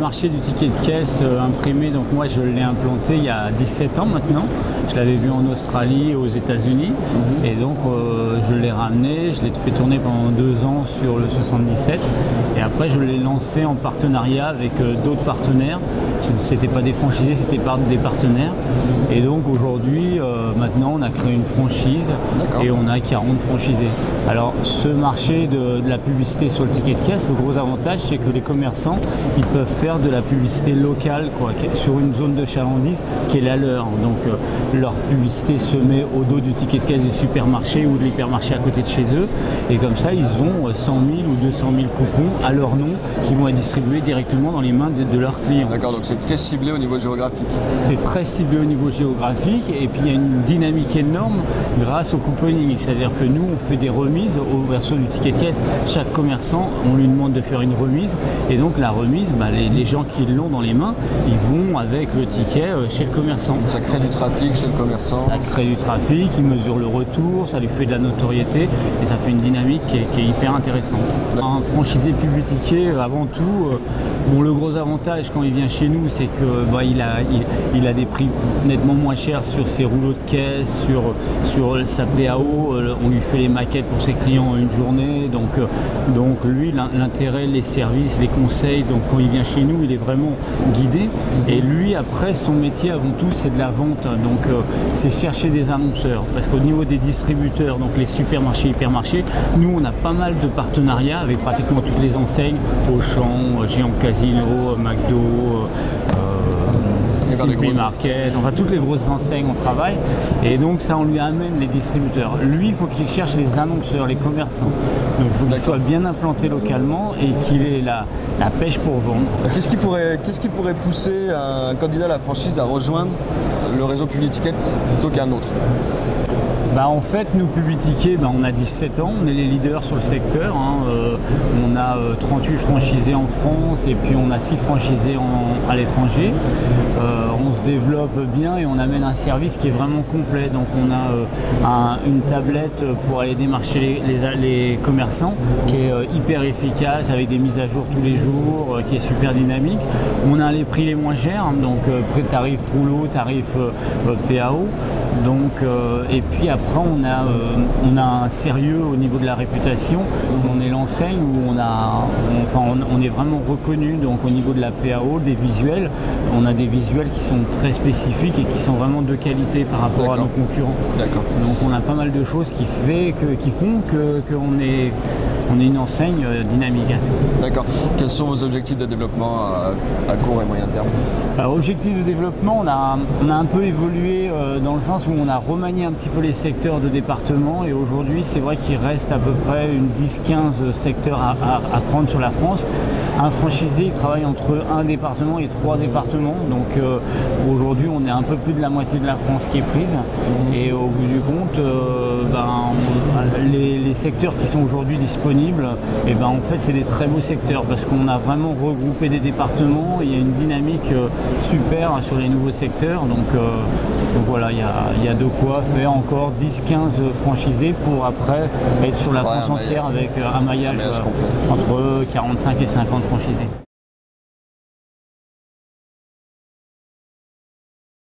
marché du ticket de caisse imprimé, donc moi je l'ai implanté il y a 17 ans maintenant. Je l'avais vu en Australie et aux États-Unis. Et donc je l'ai ramené, je l'ai fait tourner pendant 2 ans sur le 77. Et après je l'ai lancé en partenariat avec d'autres partenaires. C'était pas des franchisés, c'était des partenaires. Et donc aujourd'hui, maintenant on a créé une franchise et on a 40 franchisés. Alors ce marché de la publicité sur le ticket de caisse, le gros avantage c'est que les commerçants ils peuvent faire de la publicité locale sur une zone de chalandise qui est la leur. Donc leur publicité se met au dos du ticket de caisse du supermarché ou de l'hypermarché à côté de chez eux. Et comme ça ils ont 100 000 ou 200 000 coupons à leur nom qui vont être distribués directement dans les mains de leurs clients. D'accord, donc c'est très ciblé au niveau géographique. C'est très ciblé au niveau géographique et puis il y a une dynamique énorme grâce au couponing. C'est-à-dire que nous on fait des remises au verso du ticket de caisse. Chaque commerçant, on lui demande de faire une remise et donc la remise, les gens qui l'ont dans les mains, ils vont avec le ticket chez le commerçant. Ça crée du trafic chez le commerçant. Ça crée du trafic, il mesure le retour, ça lui fait de la notoriété et ça fait une dynamique qui est hyper intéressante. Un franchisé Publiticket, avant tout, le gros avantage quand il vient chez nous, c'est que il a des prix nettement moins chers sur ses rouleaux de caisse, sur sa PAO. On lui fait les maquettes pour ses clients en une journée. Donc lui, l'intérêt, les services, les conseils, donc quand il vient chez nous, il est vraiment guidé. Et lui, après, son métier avant tout, c'est de la vente. Donc c'est chercher des annonceurs. Parce qu'au niveau des distributeurs, donc les supermarchés, hypermarchés, nous, on a pas mal de partenariats avec pratiquement toutes les enseignes, Auchan, Géant Casino, McDo, Simply Market, enfin toutes les grosses enseignes on travaille et donc ça on lui amène les distributeurs. Lui il faut qu'il cherche les annonceurs, les commerçants. Donc il faut qu'il soit bien implanté localement et qu'il ait la pêche pour vendre. Qu'est-ce qui pourrait pousser un candidat à la franchise à rejoindre le réseau Publiticket plutôt qu'un autre? En fait, nous, Publiticket, on a 17 ans, on est les leaders sur le secteur. On a 38 franchisés en France et puis on a 6 franchisés à l'étranger. On se développe bien et on amène un service qui est vraiment complet. Donc on a une tablette pour aller démarcher les commerçants qui est hyper efficace avec des mises à jour tous les jours, qui est super dynamique. On a les prix les moins chers, donc tarif rouleau, tarif PAO. Donc, et puis après on a un sérieux au niveau de la réputation. On est l'enseigne où on est vraiment reconnu. Donc au niveau de la PAO, des visuels, on a des visuels qui sont très spécifiques et qui sont vraiment de qualité par rapport à nos concurrents. Donc on a pas mal de choses qui font qu'on est une enseigne dynamique. D'accord. Quels sont vos objectifs de développement à court et moyen terme? Alors, objectif de développement, on a un peu évolué dans le sens où on a remanié un petit peu les secteurs de département et aujourd'hui c'est vrai qu'il reste à peu près une 10-15 secteurs à prendre sur la France. Un franchisé il travaille entre un département et 3 départements, donc aujourd'hui on est un peu plus de la moitié de la France qui est prise et au bout du compte les secteurs qui sont aujourd'hui disponibles, en fait c'est des très beaux secteurs parce qu'on a vraiment regroupé des départements, il y a une dynamique super sur les nouveaux secteurs, donc voilà, il y a de quoi faire encore 10-15 franchisés pour après être sur la France entière avec un maillage entre 45 et 50 franchisés.